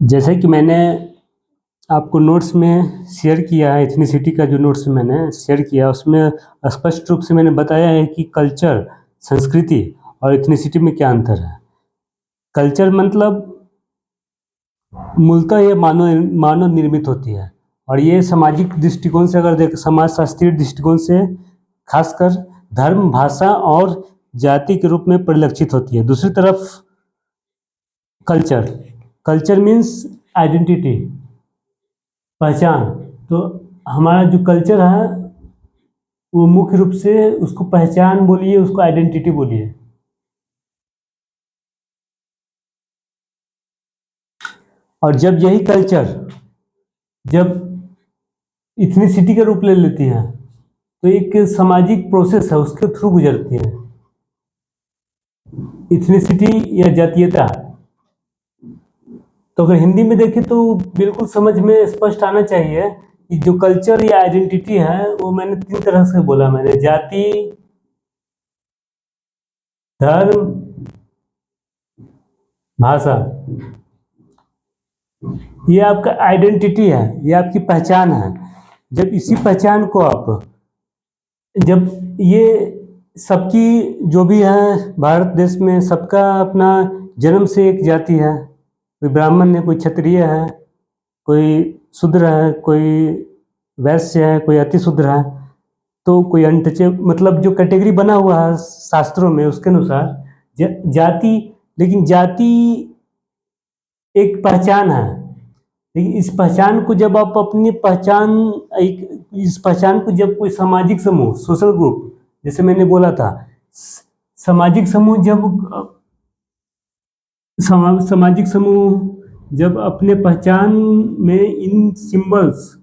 जैसे कि मैंने आपको नोट्स में शेयर किया है, एथनिसिटी का जो नोट्स मैंने शेयर किया उसमें स्पष्ट रूप से मैंने बताया है कि कल्चर, संस्कृति और एथनिसिटी में क्या अंतर है। कल्चर मतलब मूलतः ये मानव निर्मित होती है और ये सामाजिक दृष्टिकोण से अगर समाजशास्त्रीय दृष्टिकोण से खासकर धर्म, भाषा और जाति के रूप में परिलक्षित होती है। दूसरी तरफ कल्चर मीन्स आइडेंटिटी, पहचान। तो हमारा जो कल्चर है वो मुख्य रूप से उसको पहचान बोलिए, उसको आइडेंटिटी बोलिए। और जब यही कल्चर जब इथनिसिटी का रूप ले लेती है तो एक सामाजिक प्रोसेस है, उसके थ्रू गुजरती है। इथनिसिटी या जातीयता, तो अगर हिंदी में देखें तो बिल्कुल समझ में स्पष्ट आना चाहिए कि जो कल्चर या आइडेंटिटी है वो मैंने 3 तरह से बोला। मैंने जाति, धर्म, भाषा। ये आपका आइडेंटिटी है, ये आपकी पहचान है। जब इसी पहचान को जब ये सबकी जो भी है भारत देश में, सबका अपना जन्म से एक जाति है, कोई ब्राह्मण है, कोई क्षत्रिय है, कोई शूद्र है, कोई वैश्य है, कोई अति शूद्र है, तो कोई अनटचेबल, मतलब जो कैटेगरी बना हुआ है शास्त्रों में उसके अनुसार जाति। लेकिन जाति एक पहचान है, लेकिन इस पहचान को जब आप अपनी पहचान इस पहचान को जब कोई सामाजिक समूह, सोशल ग्रुप, जैसे मैंने बोला था, सामाजिक समूह जब अपने पहचान में इन सिंबल्स,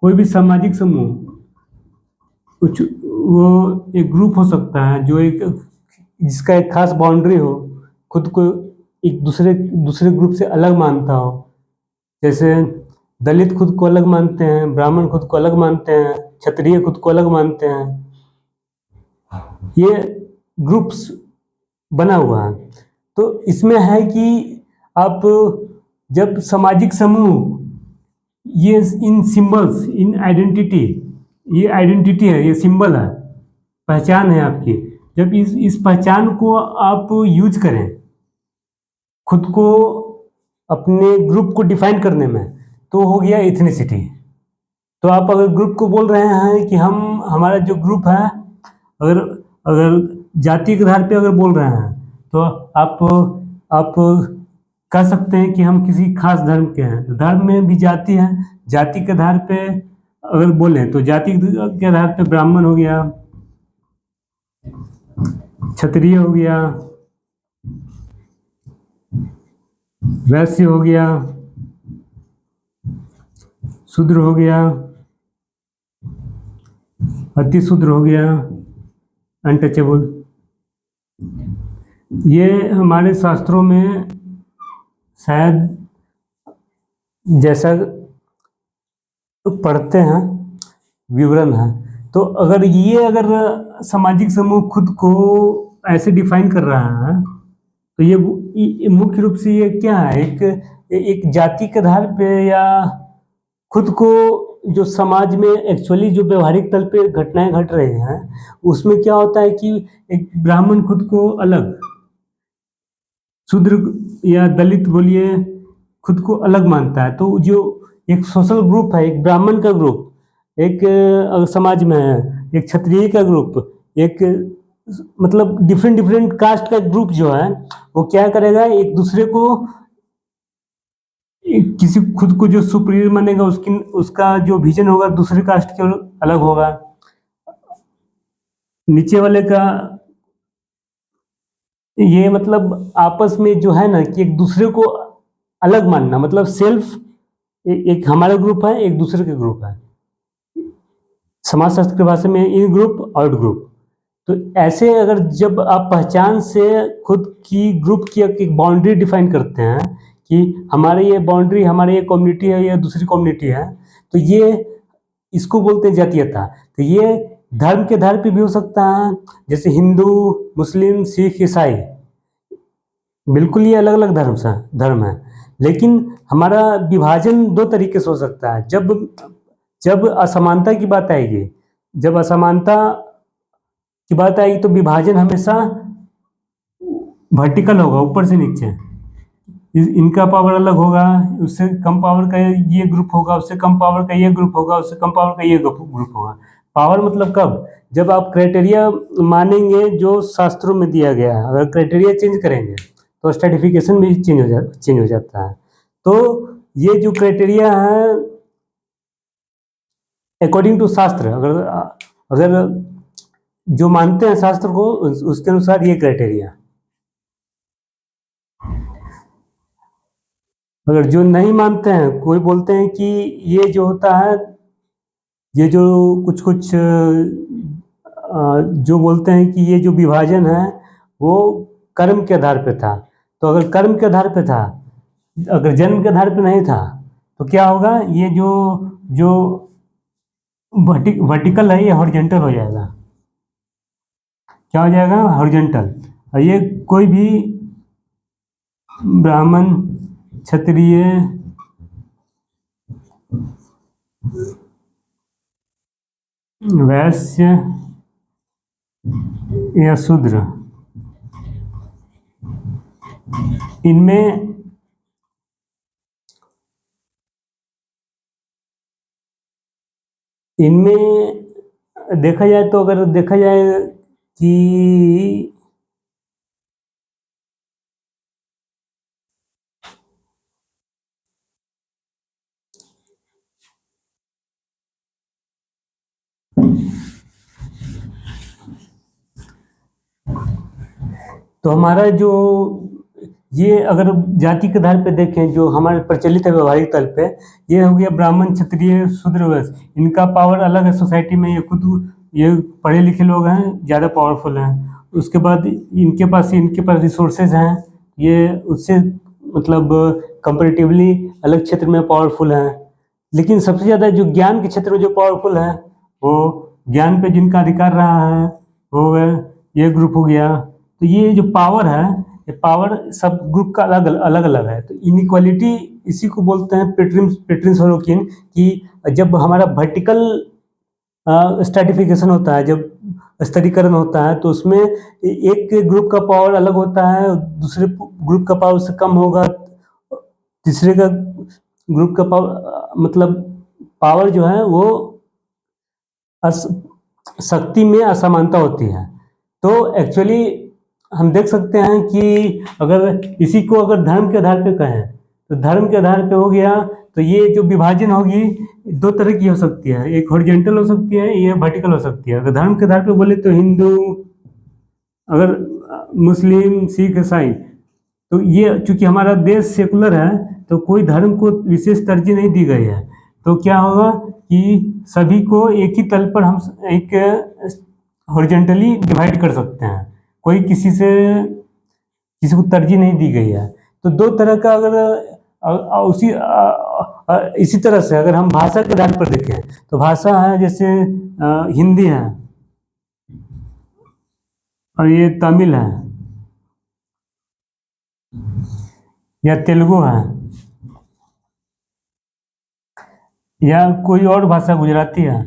कोई भी सामाजिक समूह कुछ वो एक ग्रुप हो सकता है जो जिसका एक खास बाउंड्री हो, खुद को एक दूसरे ग्रुप से अलग मानता हो। जैसे दलित खुद को अलग मानते हैं, ब्राह्मण खुद को अलग मानते हैं, क्षत्रिय खुद को अलग मानते हैं। ये ग्रुप्स बना हुआ है। तो इसमें है कि आप जब सामाजिक समूह ये इन सिंबल्स, इन आइडेंटिटी, ये आइडेंटिटी है, ये सिंबल है, पहचान है आपकी। जब इस पहचान को आप यूज करें खुद को अपने ग्रुप को डिफाइन करने में, तो हो गया एथनिसिटी। तो आप अगर ग्रुप को बोल रहे हैं कि हमारा जो ग्रुप है, अगर जाति के आधार पे अगर बोल रहे हैं तो आप कह सकते हैं कि हम किसी खास धर्म के हैं। तो धर्म में भी जाति है, जाति के आधार पे अगर बोले तो जाति के आधार पे ब्राह्मण हो गया, क्षत्रिय हो गया, वैश्य हो गया, शूद्र हो गया, अति शूद्र हो गया, अनटचेबल। ये हमारे शास्त्रों में शायद जैसा पढ़ते हैं विवरण है। तो अगर सामाजिक समूह खुद को ऐसे डिफाइन कर रहा है तो ये मुख्य रूप से ये क्या है, एक जाति के आधार पे या खुद को जो समाज में एक्चुअली जो व्यवहारिक तल पे घटनाएं घट रही हैं उसमें क्या होता है कि एक ब्राह्मण खुद को अलग, शूद्र या दलित बोलिए, खुद को अलग मानता है। तो जो एक सोशल ग्रुप है, एक ब्राह्मण का ग्रुप, एक समाज में है, एक क्षत्रिय का ग्रुप, एक मतलब डिफरेंट कास्ट का ग्रुप जो है वो क्या करेगा, एक दूसरे को किसी खुद को जो सुपीरियर मानेगा उसका जो विजन होगा दूसरे कास्ट के अलग होगा, नीचे वाले का। ये मतलब आपस में जो है ना कि एक दूसरे को अलग मानना, मतलब सेल्फ, एक हमारा ग्रुप है, एक दूसरे के ग्रुप है। समाजशास्त्र की भाषा में इन ग्रुप, आउट ग्रुप। तो ऐसे अगर जब आप पहचान से खुद की ग्रुप की एक बाउंड्री डिफाइन करते हैं कि हमारे ये बाउंड्री, हमारे ये कम्युनिटी है या दूसरी कम्युनिटी है, तो ये इसको बोलते हैं जातीयता। तो ये धर्म के आधार पे भी हो सकता है, जैसे हिंदू, मुस्लिम, सिख, ईसाई, बिल्कुल ये अलग अलग धर्म है। लेकिन हमारा विभाजन दो तरीके से हो सकता है। जब जब असमानता की बात आएगी, जब असमानता की बात आएगी तो विभाजन हमेशा वर्टिकल होगा, ऊपर से नीचे। इनका पावर अलग होगा, उससे कम पावर का ये ग्रुप होगा, उससे कम पावर का ये ग्रुप होगा, उससे कम पावर का ये ग्रुप होगा। पावर मतलब कब? जब आप क्राइटेरिया मानेंगे जो शास्त्रों में दिया गया है। अगर क्राइटेरिया चेंज करेंगे तो स्ट्रेटिफिकेशन भी चेंज हो जाता है। तो ये जो क्राइटेरिया है अकॉर्डिंग टू शास्त्र, अगर अगर जो मानते हैं शास्त्र को, उसके अनुसार ये क्राइटेरिया। अगर जो नहीं मानते हैं, कोई बोलते हैं कि ये जो होता है, ये जो कुछ कुछ जो बोलते हैं कि ये जो विभाजन है वो कर्म के आधार पे था। तो अगर कर्म के आधार पे था, अगर जन्म के आधार पे नहीं था, तो क्या होगा? ये जो जो वर्टिकल है ये हॉरिजॉन्टल हो जाएगा। क्या हो जाएगा? हॉरिजॉन्टल। और ये कोई भी ब्राह्मण, क्षत्रिय, वैश्य या शूद्र, इनमें इनमें देखा जाए तो, अगर देखा जाए कि तो हमारा जो ये अगर जाति के आधार पे देखें, जो हमारे प्रचलित है व्यवहारिक तल पे, ये हो गया ब्राह्मण, क्षत्रिय, शूद्र, वैश्य। इनका पावर अलग है सोसाइटी में, ये खुद ये पढ़े लिखे लोग हैं, ज़्यादा पावरफुल हैं। उसके बाद इनके पास रिसोर्सेज हैं, ये उससे मतलब कंपेरेटिवली अलग क्षेत्र में पावरफुल हैं। लेकिन सबसे ज़्यादा जो ज्ञान के क्षेत्र में जो पावरफुल है, वो ज्ञान पे जिनका अधिकार रहा है, वो है ये ग्रुप हो गया। तो ये जो पावर है, ये पावर सब ग्रुप का अलग अलग अलग है। तो इनइक्वालिटी इसी को बोलते हैं पेट्रिन कि जब हमारा वर्टिकल स्ट्रैटिफिकेशन होता है, जब स्तरीकरण होता है, तो उसमें एक ग्रुप का पावर अलग होता है, दूसरे ग्रुप का पावर उससे कम होगा, तीसरे का ग्रुप का पावर मतलब पावर जो है वो शक्ति में असमानता होती है। तो एक्चुअली हम देख सकते हैं कि अगर इसी को अगर धर्म के आधार पे कहें, तो धर्म के आधार पे हो गया, तो ये जो विभाजन होगी दो तरह की हो सकती है, एक हॉरिजॉन्टल हो सकती है, ये वर्टिकल हो सकती है। अगर धर्म के आधार पे बोले तो हिंदू, अगर मुस्लिम, सिख, ईसाई, तो ये चूंकि हमारा देश सेकुलर है, तो कोई धर्म को विशेष तरजीह नहीं दी गई है। तो क्या होगा कि सभी को एक ही तल पर हम एक हॉरिजॉन्टली डिवाइड कर सकते हैं, कोई किसी को तरजीह नहीं दी गई है। तो दो तरह का इसी तरह से अगर हम भाषा के आधार पर देखें, तो भाषा है जैसे हिंदी है और ये तमिल है या तेलुगु है या कोई और भाषा, गुजराती है।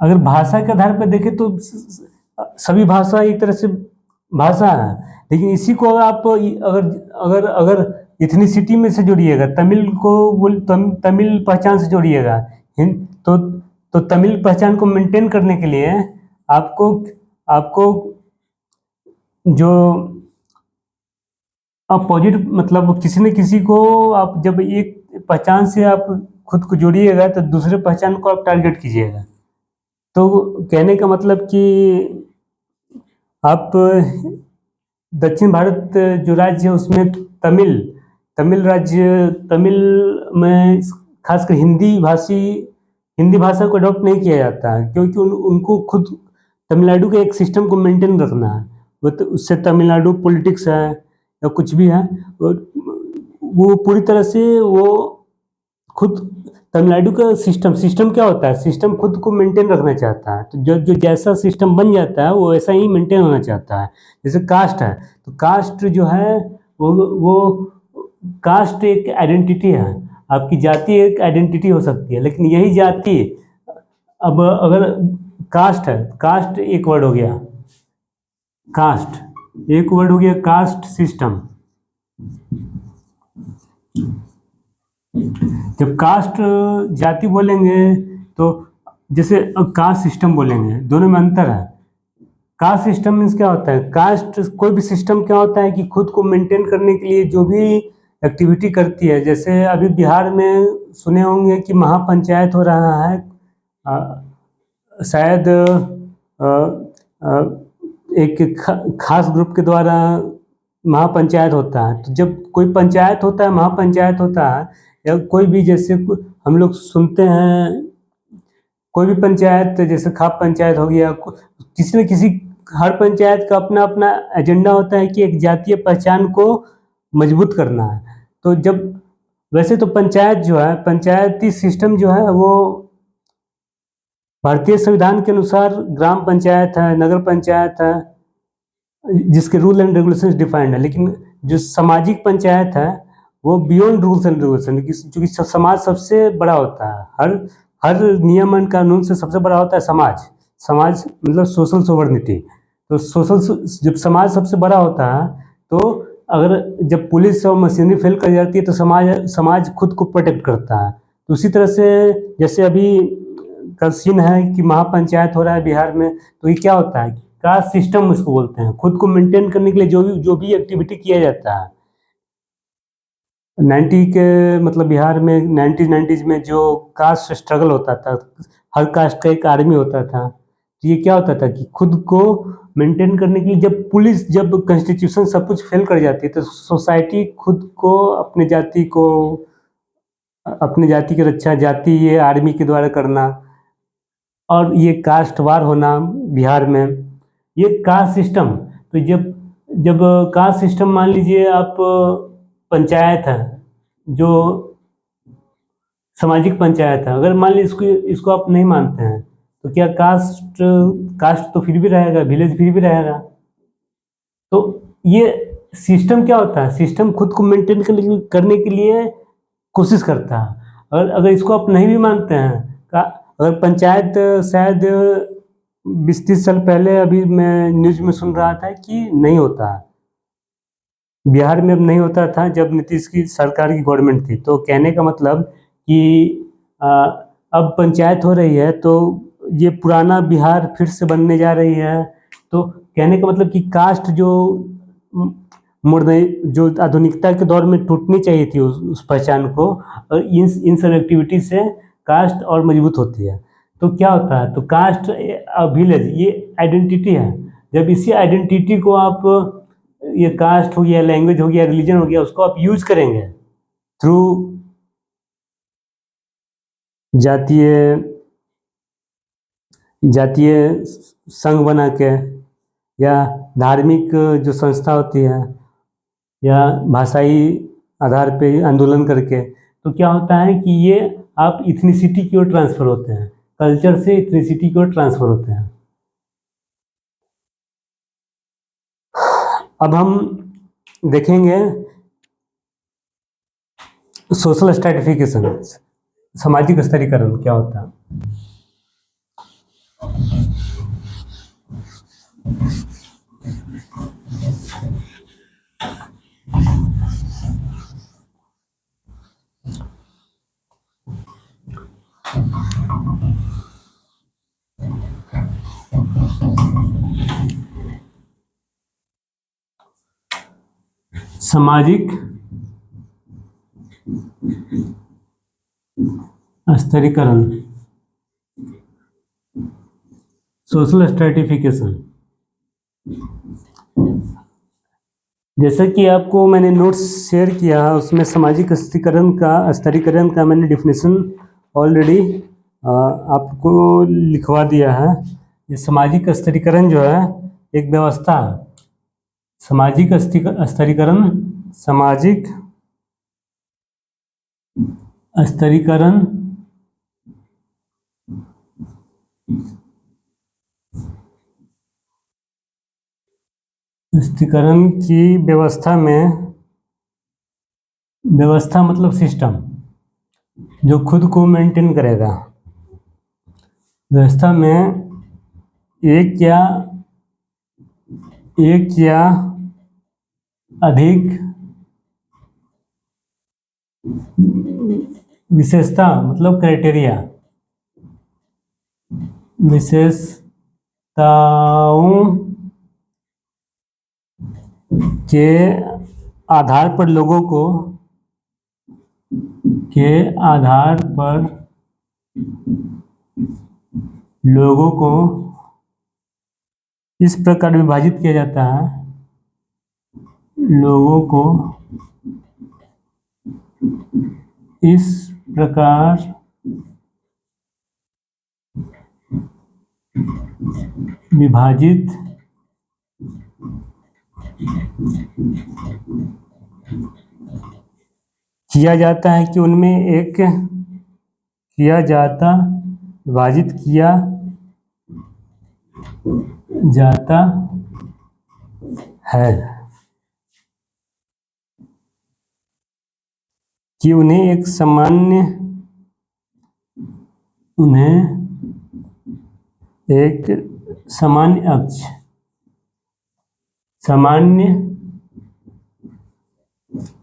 अगर भाषा के आधार पर देखें तो सभी भाषा एक तरह से भाषा है, लेकिन इसी को आप अगर अगर अगर इथनिसिटी में से जोड़िएगा, तमिल को तमिल पहचान से जोड़िएगा, तो तमिल पहचान को मेंटेन करने के लिए आपको आपको जो अपोजिट मतलब किसी न किसी को आप जब एक पहचान से आप खुद को जोड़िएगा, तो दूसरे पहचान को आप टारगेट कीजिएगा। तो कहने का मतलब कि आप दक्षिण भारत जो राज्य है उसमें तमिल राज्य, तमिल में खासकर हिंदी भाषा को अडॉप्ट नहीं किया जाता है, क्योंकि उनको खुद तमिलनाडु के एक सिस्टम को मेंटेन रखना है। वो तो उससे तमिलनाडु पॉलिटिक्स है या कुछ भी है, वो पूरी तरह से वो खुद तमिलनाडु का सिस्टम क्या होता है, सिस्टम खुद को मेंटेन रखना चाहता है। तो जो जैसा सिस्टम बन जाता है वो ऐसा ही मेंटेन होना चाहता है। जैसे कास्ट है, तो कास्ट जो है वो कास्ट एक आइडेंटिटी है, आपकी जाति एक आइडेंटिटी हो सकती है, लेकिन यही जाति, अब अगर कास्ट है, कास्ट एक वर्ड हो गया, कास्ट एक वर्ड हो गया, कास्ट सिस्टम। जब कास्ट जाति बोलेंगे तो जैसे कास्ट सिस्टम बोलेंगे, दोनों में अंतर है। कास्ट सिस्टम मीन्स क्या होता है, कास्ट कोई भी सिस्टम क्या होता है कि खुद को मेंटेन करने के लिए जो भी एक्टिविटी करती है, जैसे अभी बिहार में सुने होंगे कि महापंचायत हो रहा है, शायद एक खास ग्रुप के द्वारा महापंचायत होता है। तो जब कोई पंचायत होता है, महापंचायत होता है, या कोई भी जैसे हम लोग सुनते हैं, कोई भी पंचायत जैसे खाप पंचायत हो गया, किसी न किसी, हर पंचायत का अपना अपना एजेंडा होता है कि एक जातीय पहचान को मजबूत करना है। तो जब वैसे तो पंचायत जो है, पंचायती सिस्टम जो है वो भारतीय संविधान के अनुसार ग्राम पंचायत है, नगर पंचायत है, जिसके रूल एंड रेगुलेशंस डिफाइंड है। लेकिन जो सामाजिक पंचायत है वो बियॉन्ड रूल्स एंड रेगुलेशन, क्योंकि समाज सबसे बड़ा होता है, हर हर नियमन कानून से सबसे बड़ा होता है समाज। समाज मतलब सोशल सोवर्निटी। तो सोशल, जब समाज सबसे बड़ा होता है, तो अगर जब पुलिस और मशीनरी फेल कर जाती है तो समाज समाज खुद को प्रोटेक्ट करता है। तो उसी तरह से जैसे अभी का सीन है कि महापंचायत हो रहा है बिहार में, तो ये क्या होता है, कास्ट सिस्टम इसको बोलते हैं। खुद को मेंटेन करने के लिए जो भी एक्टिविटी किया जाता है, 90 के मतलब बिहार में 1990s में जो कास्ट स्ट्रगल होता था, हर कास्ट का एक आर्मी होता था। तो ये क्या होता था कि खुद को मेंटेन करने के लिए जब पुलिस, जब कॉन्स्टिट्यूशन सब कुछ फेल कर जाती है, तो सोसाइटी खुद को, अपने जाति को, अपनी जाति की रक्षा जाति ये आर्मी के द्वारा करना, और ये कास्ट वार होना बिहार में, ये कास्ट सिस्टम। तो जब जब कास्ट सिस्टम, मान लीजिए आप पंचायत है, जो सामाजिक पंचायत है, अगर मान लीजिए इसको इसको आप नहीं मानते हैं, तो क्या कास्ट, कास्ट तो फिर भी रहेगा, विलेज फिर भी रहेगा। तो ये सिस्टम क्या होता है, सिस्टम खुद को मेंटेन करने के लिए कोशिश करता है। अगर अगर इसको आप नहीं भी मानते हैं, अगर पंचायत, शायद 20-30 साल पहले, अभी मैं न्यूज में सुन रहा था कि नहीं होता, बिहार में अब नहीं होता था जब नीतीश की सरकार की गवर्नमेंट थी। तो कहने का मतलब कि आ, अब पंचायत हो रही है तो ये पुराना बिहार फिर से बनने जा रही है। तो कहने का मतलब कि कास्ट जो मॉडर्न, जो आधुनिकता के दौर में टूटनी चाहिए थी उस पहचान को, और इन सब एक्टिविटी से कास्ट और मजबूत होती है। तो क्या होता है, तो कास्ट, विलेज, ये आइडेंटिटी है। जब इसी आइडेंटिटी को आप, ये कास्ट हो गया, लैंग्वेज हो गया, रिलीजन हो गया, उसको आप यूज करेंगे थ्रू जातीय जातीय संघ बना के, या धार्मिक जो संस्था होती है, या भाषाई आधार पे आंदोलन करके, तो क्या होता है कि ये आप इथनिसिटी की ओर ट्रांसफर होते हैं, कल्चर से इथनिसिटी की ओर ट्रांसफर होते हैं। अब हम देखेंगे सोशल स्ट्रैटिफिकेशन, सामाजिक स्तरीकरण क्या होता है। सामाजिक स्तरीकरण, सोशल स्ट्रैटिफिकेशन, जैसा कि आपको मैंने नोट्स शेयर किया, उसमें सामाजिक स्तरीकरण का मैंने डिफिनेशन ऑलरेडी आपको लिखवा दिया है। ये सामाजिक स्तरीकरण जो है एक व्यवस्था है। सामाजिक स्तरीकरण, सामाजिक स्तरीकरण स्तरीकरण की व्यवस्था में व्यवस्था मतलब सिस्टम जो खुद को मेंटेन करेगा। व्यवस्था में एक या अधिक विशेषता मतलब क्राइटेरिया, विशेषताओं के आधार पर लोगों को इस प्रकार विभाजित किया जाता है, लोगों को इस प्रकार विभाजित किया जाता है कि उनमें एक विभाजित किया जाता है कि उन्हें एक सामान्य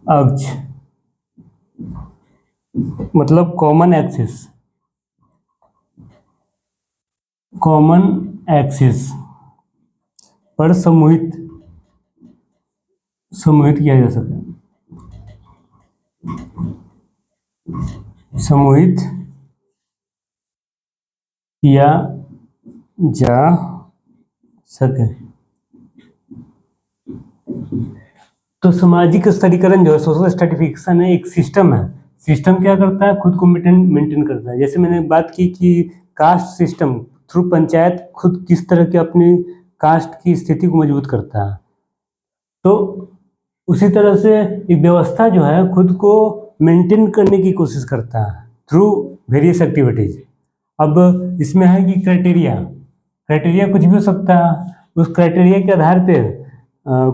अक्ष मतलब कॉमन एक्सिस पर समूहित किया जा सके, समूहित किया जा सके। तो सामाजिक स्तरीकरण जो है, सोशल स्ट्रेटिफिकेशन है, एक सिस्टम है। सिस्टम क्या करता है? खुद को मेंटेन करता है। जैसे मैंने बात की कि कास्ट सिस्टम थ्रू पंचायत खुद किस तरह के अपनी कास्ट की स्थिति को मजबूत करता है, तो उसी तरह से एक व्यवस्था जो है खुद को मेंटेन करने की कोशिश करता है थ्रू वेरियस एक्टिविटीज। अब इसमें है कि क्राइटेरिया कुछ भी हो सकता है। उस क्राइटेरिया के आधार पे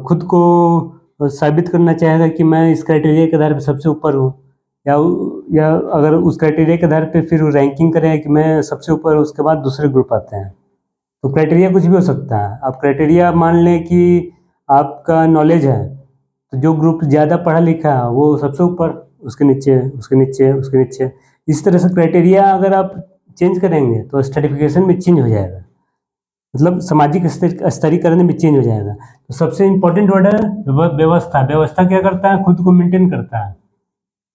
खुद को साबित करना चाहेगा कि मैं इस क्राइटेरिया के आधार पे सबसे ऊपर हूँ, या अगर उस क्राइटेरिया के आधार पे फिर रैंकिंग करें कि मैं सबसे ऊपर हूँ, उसके बाद दूसरे ग्रुप आते हैं। तो क्राइटेरिया कुछ भी हो सकता है। आप क्राइटेरिया मान लें कि आपका नॉलेज है, तो जो ग्रुप ज़्यादा पढ़ा लिखा है वो सबसे ऊपर, उसके नीचे। इस तरह से क्राइटेरिया अगर आप चेंज करेंगे तो स्ट्रेटिफिकेशन में चेंज हो जाएगा, मतलब सामाजिक स्तरीकरण में चेंज हो जाएगा। तो सबसे इम्पोर्टेंट वर्ड है व्यवस्था। व्यवस्था क्या करता है? खुद को मेंटेन करता है।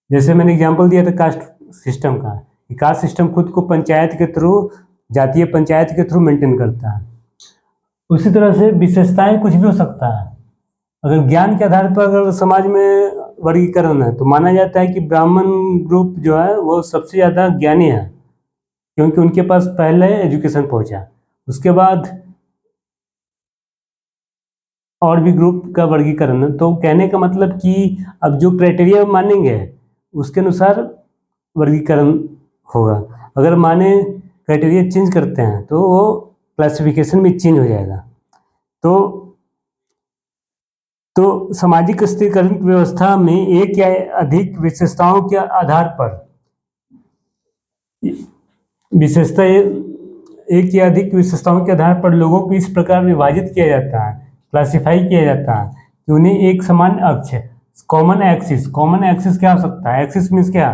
जैसे मैंने एग्जांपल दिया था कास्ट सिस्टम का, कि कास्ट सिस्टम खुद को पंचायत के थ्रू, जातीय पंचायत के थ्रू मेंटेन करता है। उसी तरह से विशेषताएं कुछ भी हो सकता है। अगर ज्ञान के आधार पर अगर समाज में वर्गीकरण है तो माना जाता है कि ब्राह्मण ग्रुप जो है वो सबसे ज़्यादा ज्ञानी है, क्योंकि उनके पास पहले एजुकेशन पहुंचा। उसके बाद और भी ग्रुप का वर्गीकरण है। तो कहने का मतलब कि अब जो क्राइटेरिया मानेंगे उसके अनुसार वर्गीकरण होगा। अगर माने क्राइटेरिया चेंज करते हैं तो वो क्लासिफिकेशन में चेंज हो जाएगा। तो सामाजिक स्तरीकरण व्यवस्था में एक या अधिक विशेषताओं के आधार पर एक या अधिक विशेषताओं के आधार पर लोगों को इस प्रकार विभाजित किया जाता है, क्लासिफाई किया जाता है कि उन्हें एक समान अक्ष, कॉमन एक्सिस क्या हो सकता है? एक्सिस मीन्स क्या?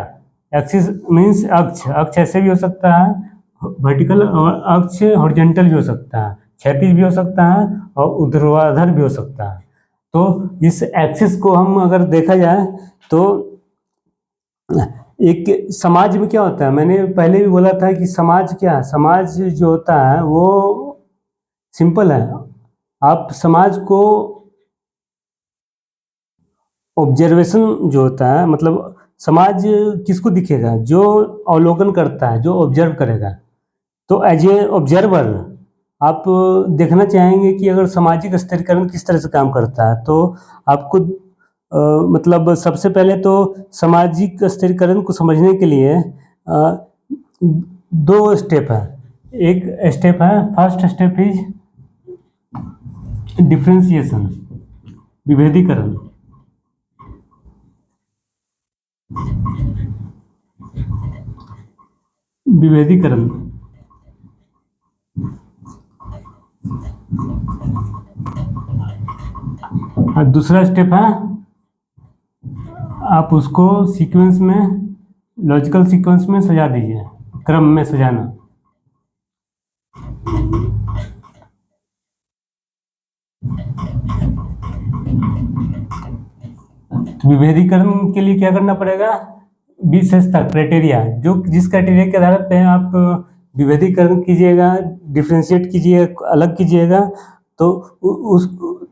एक्सिस मीन्स अक्ष ऐसे भी हो सकता है, वर्टिकल अक्ष हॉरिजॉन्टल भी हो सकता है, क्षैतिज भी हो सकता है और ऊर्ध्वाधर भी हो सकता है। तो इस एक्सिस को हम अगर देखा जाए तो एक समाज में क्या होता है, मैंने पहले भी बोला था कि समाज जो होता है वो सिंपल है। आप समाज को ऑब्जर्वेशन जो होता है, मतलब समाज किसको दिखेगा? जो अवलोकन करता है, जो ऑब्जर्व करेगा। तो एज ए ऑब्जर्वर आप देखना चाहेंगे कि अगर सामाजिक स्तरीकरण किस तरह से काम करता है, तो आपको मतलब सबसे पहले तो सामाजिक स्तरीकरण को समझने के लिए दो स्टेप है। एक स्टेप है, फर्स्ट स्टेप इज डिफरेंशिएशन, विभेदीकरण। विभेदीकरण। और दूसरा स्टेप है आप उसको सीक्वेंस में, लॉजिकल सीक्वेंस में सजा दीजिए, क्रम में सजाना। विभेदीकरण के लिए क्या करना पड़ेगा? विशेषता, क्राइटेरिया, जो जिस क्राइटेरिया के आधार पे आप विभेदीकरण कीजिएगा, डिफ्रेंशिएट कीजिएगा, अलग कीजिएगा, तो उस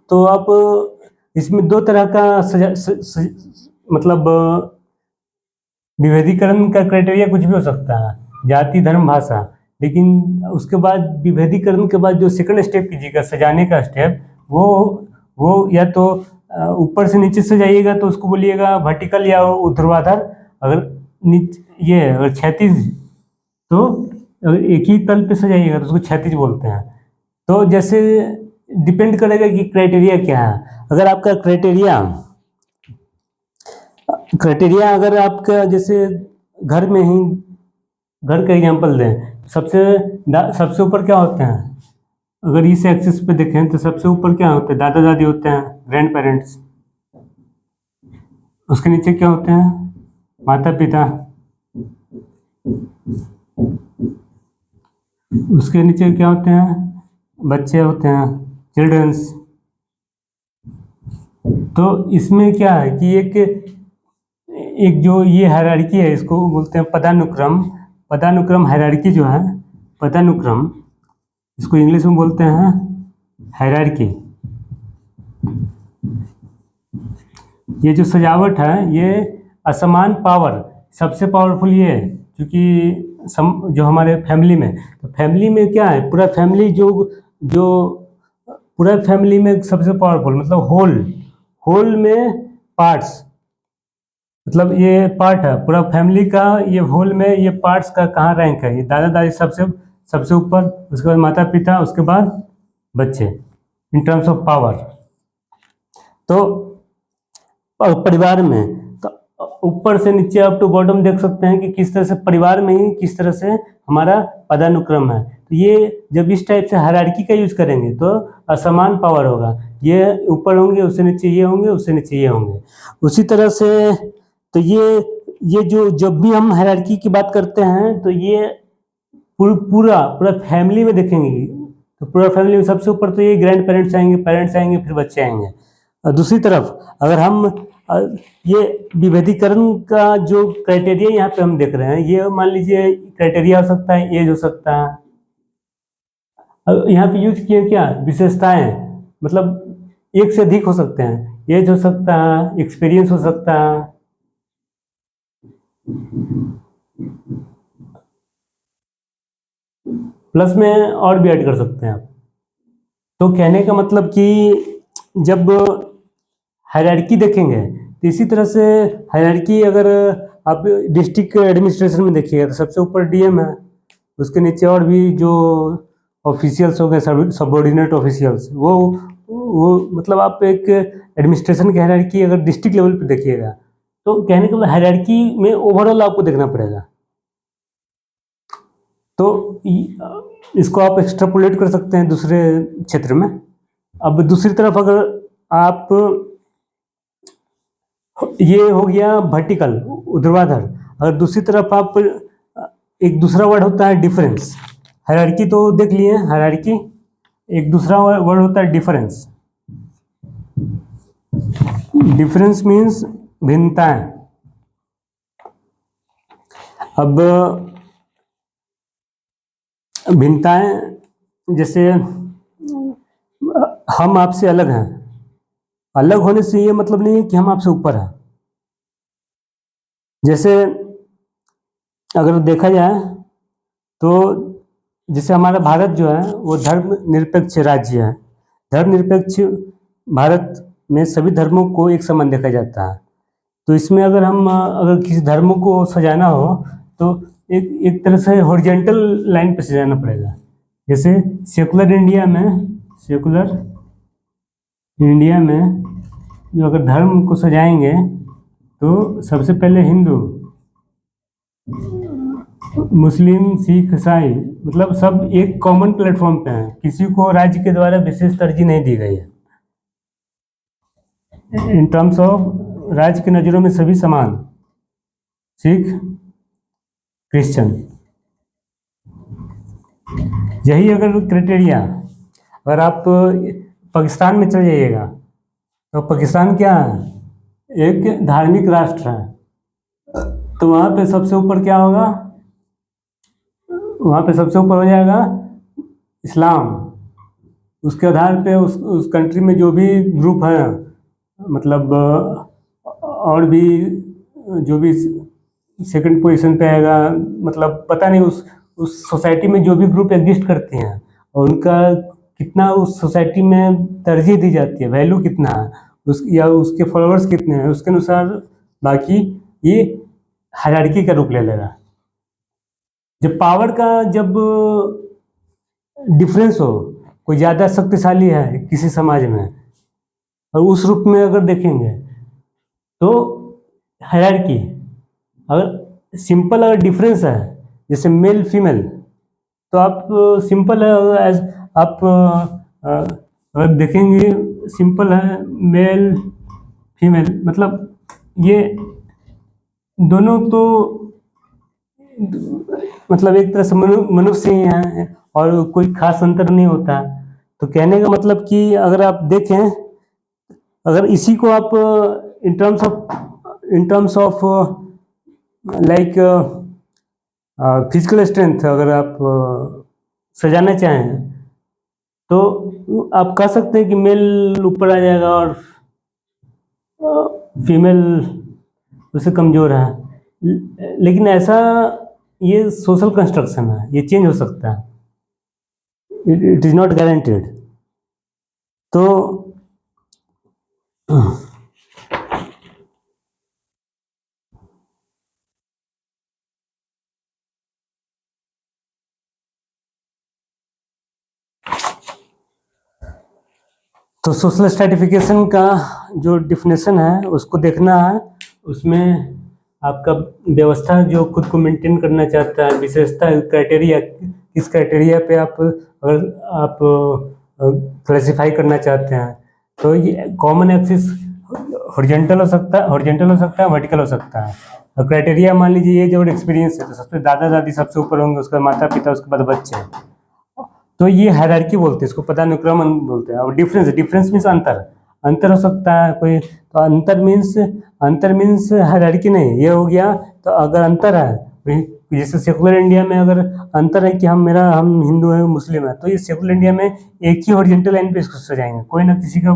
तो आप इसमें दो तरह का मतलब विभेदीकरण का क्राइटेरिया कुछ भी हो सकता है, जाति, धर्म, भाषा। लेकिन उसके बाद विभेदीकरण के बाद जो सेकंड स्टेप कीजिएगा, सजाने का स्टेप, वो या तो ऊपर से नीचे सजाइएगा तो उसको बोलिएगा वर्टिकल या ऊर्ध्वाधर। अगर अगर क्षैतिज, तो अगर एक ही तल पे सजाइएगा तो उसको क्षैतिज बोलते हैं। तो जैसे डिपेंड करेगा कि क्राइटेरिया क्या है। अगर आपका क्राइटेरिया अगर आपका जैसे घर में ही, घर का एग्जांपल दें, सबसे ऊपर क्या होते हैं? अगर इस एक्सिस पे देखें तो सबसे ऊपर क्या होते हैं? दादा दादी होते हैं, ग्रैंड पेरेंट्स। उसके नीचे क्या होते हैं? माता पिता। उसके नीचे क्या होते हैं? बच्चे होते हैं, चिल्ड्रंस। तो इसमें क्या है कि एक जो ये हायरार्की है, इसको बोलते हैं पदानुक्रम हायरार्की जो है, पदानुक्रम, इसको इंग्लिश में बोलते हैं हायरार्की। ये जो सजावट है, ये असमान पावर, सबसे पावरफुल ये है, क्योंकि जो हमारे फैमिली में, तो फैमिली में क्या है, पूरा फैमिली जो पूरा फैमिली में सबसे पावरफुल, मतलब होल में पार्ट्स, मतलब ये पार्ट है पूरा फैमिली का, ये होल में ये पार्ट्स का कहाँ रैंक है? ये दादा दादी सबसे ऊपर, उसके बाद माता पिता, उसके बाद बच्चे, इन टर्म्स ऑफ पावर। तो परिवार में तो ऊपर से नीचे अप टू बॉटम देख सकते हैं कि किस तरह से परिवार में ही किस तरह से हमारा पदानुक्रम है। तो ये जब इस टाइप से हायरार्की का यूज करेंगे तो असमान पावर होगा, ये ऊपर होंगे, उससे नीचे ये होंगे, उससे नीचे ये होंगे। उसी तरह से तो ये जो जब भी हम हायरार्की की बात करते हैं तो ये पूरा फैमिली में देखेंगे, तो पूरा फैमिली में सबसे ऊपर तो ये ग्रैंड पेरेंट्स आएंगे, फिर बच्चे आएंगे। और दूसरी तरफ अगर हम ये विभेदीकरण का जो क्राइटेरिया यहाँ पे हम देख रहे हैं, ये मान लीजिए क्राइटेरिया हो सकता है, एज हो सकता है। यहाँ पे यूज किए क्या? विशेषताएं, मतलब एक से अधिक हो सकते हैं, एज हो सकता है, एक्सपीरियंस हो सकता है। प्लस में और भी ऐड कर सकते हैं आप। तो कहने का मतलब कि जब हायरार्की देखेंगे तो इसी तरह से हायरार्की अगर आप डिस्ट्रिक्ट एडमिनिस्ट्रेशन में देखिएगा तो सबसे ऊपर डीएम है, उसके नीचे और भी जो ऑफिशियल्स हो गए, सबऑर्डिनेट ऑफिशियल्स, वो मतलब आप एक एडमिनिस्ट्रेशन की हायरार्की अगर डिस्ट्रिक्ट लेवल पे देखिएगा तो कहने का मतलब हायरार्की में ओवरऑल आपको देखना पड़ेगा। तो इसको आप एक्सट्रापोलेट कर सकते हैं दूसरे क्षेत्र में। अब दूसरी तरफ अगर आप, ये हो गया वर्टिकल, ऊर्ध्वाधर। अगर दूसरी तरफ आप, एक दूसरा वर्ड होता है डिफरेंस। हायरार्की तो देख लिए हायरार्की, एक दूसरा वर्ड होता है डिफरेंस। डिफरेंस मीन्स भिन्नताएं। अब भिन्नताएं जैसे हम आपसे अलग हैं, अलग होने से ये मतलब नहीं है कि हम आपसे ऊपर हैं। जैसे अगर देखा जाए तो जैसे हमारा भारत जो है वो धर्मनिरपेक्ष राज्य है। धर्मनिरपेक्ष भारत में सभी धर्मों को एक समान देखा जाता है। तो इसमें अगर किसी धर्म को सजाना हो तो एक तरह से हॉरिजॉन्टल लाइन पे सजाना पड़ेगा। जैसे सेकुलर इंडिया में जो अगर धर्म को सजाएंगे तो सबसे पहले हिंदू, मुस्लिम, सिख, ईसाई, मतलब सब एक कॉमन प्लेटफॉर्म पे हैं, किसी को राज्य के द्वारा विशेष तरजीह नहीं दी गई है। इन टर्म्स ऑफ राज्य की नज़रों में सभी समान, सिख, क्रिश्चियन। यही अगर क्राइटेरिया, अगर आप पाकिस्तान में चले जाइएगा तो पाकिस्तान क्या है, एक धार्मिक राष्ट्र है, तो वहाँ पे सबसे ऊपर क्या होगा, वहाँ पे सबसे ऊपर हो जाएगा इस्लाम। उसके आधार पे उस कंट्री में जो भी ग्रुप है, मतलब और भी जो भी सेकंड पोजीशन पे आएगा, मतलब पता नहीं उस सोसाइटी में जो भी ग्रुप एग्जिस्ट करते हैं और उनका कितना उस सोसाइटी में तरजीह दी जाती है, वैल्यू कितना है या उसके फॉलोअर्स कितने हैं, उसके अनुसार बाकी ये हायरार्की का रूप ले लेगा। जब पावर का जब डिफरेंस हो, कोई ज़्यादा शक्तिशाली है किसी समाज में और उस रूप में अगर देखेंगे तो हायरार्की, अगर सिंपल अगर डिफरेंस है जैसे मेल फीमेल, तो आप सिंपल है, एज आप अगर देखेंगे सिंपल है मेल फीमेल, मतलब ये दोनों तो मतलब एक तरह से मनुष्य ही हैं और कोई खास अंतर नहीं होता। तो कहने का मतलब कि अगर आप देखें, अगर इसी को आप in terms of like physical strength अगर आप सजाना चाहें तो आप कह सकते हैं कि मेल ऊपर आ जाएगा और फीमेल उससे कमज़ोर है, लेकिन ऐसा ये सोशल कंस्ट्रक्शन है, ये चेंज हो सकता है, इट इज़ नॉट गारंटेड। तो तो सोशल स्ट्रैटिफिकेशन का जो डिफिनेशन है उसको देखना है, उसमें आपका व्यवस्था जो खुद को मेंटेन करना चाहता है, विशेषता क्राइटेरिया, किस क्राइटेरिया पे आप अगर आप क्लासिफाई करना चाहते हैं, तो ये कॉमन एक्सिस हॉरिजॉन्टल हो सकता है, वर्टिकल हो सकता है। और क्राइटेरिया मान लीजिए एज और एक्सपीरियंस है, तो सबसे दादा दादी सबसे ऊपर होंगे, उसके बाद माता पिता, उसके बाद बच्चे, तो ये हायरार्की बोलते हैं इसको, पदानुक्रम बोलते हैं। और डिफरेंस मीन्स अंतर हो सकता है कोई, तो अंतर मीन्स हायरार्की नहीं, ये हो गया। तो अगर अंतर है, जैसे सेकुलर इंडिया में अगर अंतर है कि हम हिंदू हैं मुस्लिम है, तो ये सेकुलर इंडिया में एक ही हॉरिजॉन्टल लाइन पे इसको सजाएंगे, कोई ना किसी का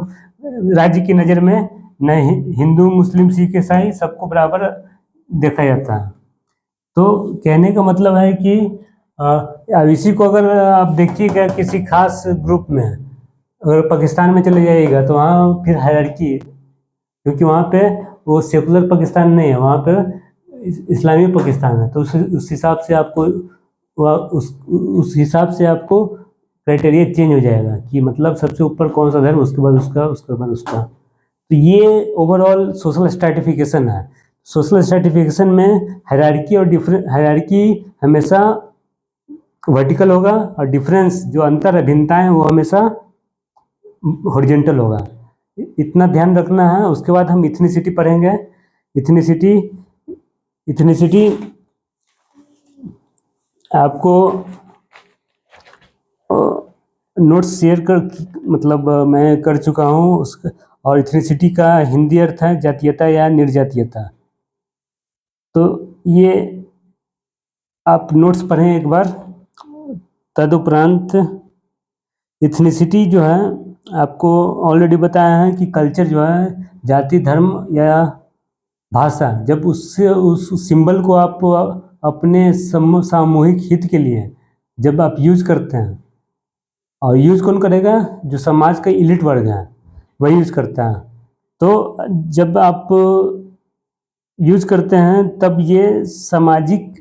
राज्य की नज़र में न हिंदू मुस्लिम सिख ईसाई सबको बराबर देखा जाता है। तो कहने का मतलब है कि अब इसी को अगर आप देखिएगा किसी खास ग्रुप में, अगर पाकिस्तान में चले जाइएगा तो वहाँ फिर हायरार्की है, क्योंकि वहाँ पे वो सेकुलर पाकिस्तान नहीं है, वहाँ पे इस्लामी पाकिस्तान है। तो उस हिसाब से आपको उस हिसाब से आपको क्राइटेरिया चेंज हो जाएगा कि मतलब सबसे ऊपर कौन सा धर्म, उसके बाद उसके बाद उसका। तो ये ओवरऑल सोशल स्ट्रैटिफिकेशन है। सोशल स्ट्रैटिफिकेशन में हायरार्की हमेशा वर्टिकल होगा और डिफरेंस जो अंतर है, भिन्नताएं, वो हमेशा हॉरिजॉन्टल होगा। इतना ध्यान रखना है। उसके बाद हम इथनिसिटी पढ़ेंगे। इथनिसिटी आपको नोट्स शेयर कर, मतलब मैं कर चुका हूँ उसका। और इथनिसिटी का हिंदी अर्थ है जातीयता या निर्जातीयता। तो ये आप नोट्स पढ़ें एक बार। तदुपरांत इथनिसिटी जो है आपको ऑलरेडी बताया है कि कल्चर जो है जाति, धर्म या भाषा, जब उससे उस सिंबल को आप अपने सामूहिक हित के लिए जब आप यूज करते हैं, और यूज कौन करेगा, जो समाज का इलिट वर्ग है वही यूज करता है। तो जब आप यूज करते हैं तब ये सामाजिक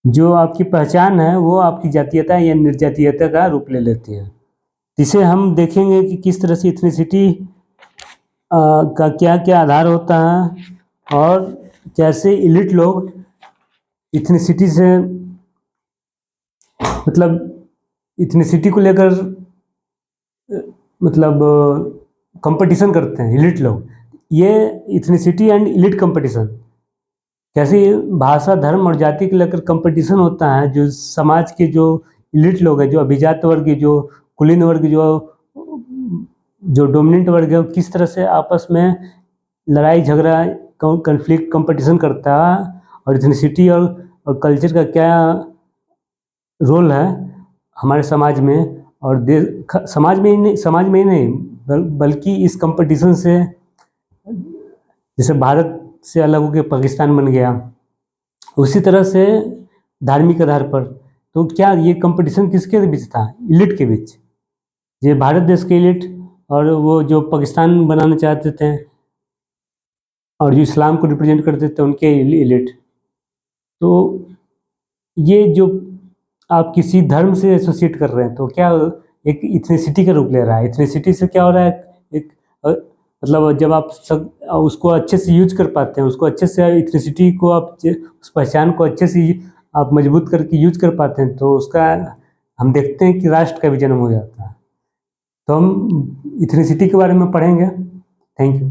जो आपकी पहचान है वो आपकी जातीयता या निर्जातीयता का रूप ले लेती है। इसे हम देखेंगे कि किस तरह से इथनिसिटी का क्या क्या आधार होता है और कैसे इलिट लोग इथनिसिटी से मतलब इथनिसिटी को लेकर मतलब कंपटीशन करते हैं इलिट लोग। ये इथनिसिटी एंड इलिट कंपटीशन, कैसे भाषा, धर्म और जाति को लेकर कंपटीशन होता है, जो समाज के जो इलिट लोग हैं, जो अभिजात वर्ग, जो कुलीन वर्ग, जो डोमिनेंट वर्ग है, किस तरह से आपस में लड़ाई झगड़ा, कॉन्फ्लिक्ट, कंपटीशन करता है, और इथनिसिटी और कल्चर का क्या रोल है हमारे समाज में और समाज में ही नहीं बल्कि इस कंपटीशन से, जैसे भारत से अलग होकर पाकिस्तान बन गया, उसी तरह से धार्मिक आधार पर। तो क्या ये कंपटीशन किसके बीच था? इलिट के बीच। ये भारत देश के इलिट और वो जो पाकिस्तान बनाना चाहते थे और जो इस्लाम को रिप्रेजेंट करते थे उनके इलिट। तो ये जो आप किसी धर्म से एसोसिएट कर रहे हैं तो क्या एक इथनिसिटी का रूप ले रहा है। इथनिसिटी से क्या हो रहा है, एक मतलब जब आप उसको अच्छे से यूज कर पाते हैं, उसको अच्छे से इथनिसिटी को आप उस पहचान को अच्छे से आप मजबूत करके यूज कर पाते हैं, तो उसका हम देखते हैं कि राष्ट्र का भी जन्म हो जाता है। तो हम इथनिसिटी के बारे में पढ़ेंगे। Thank you.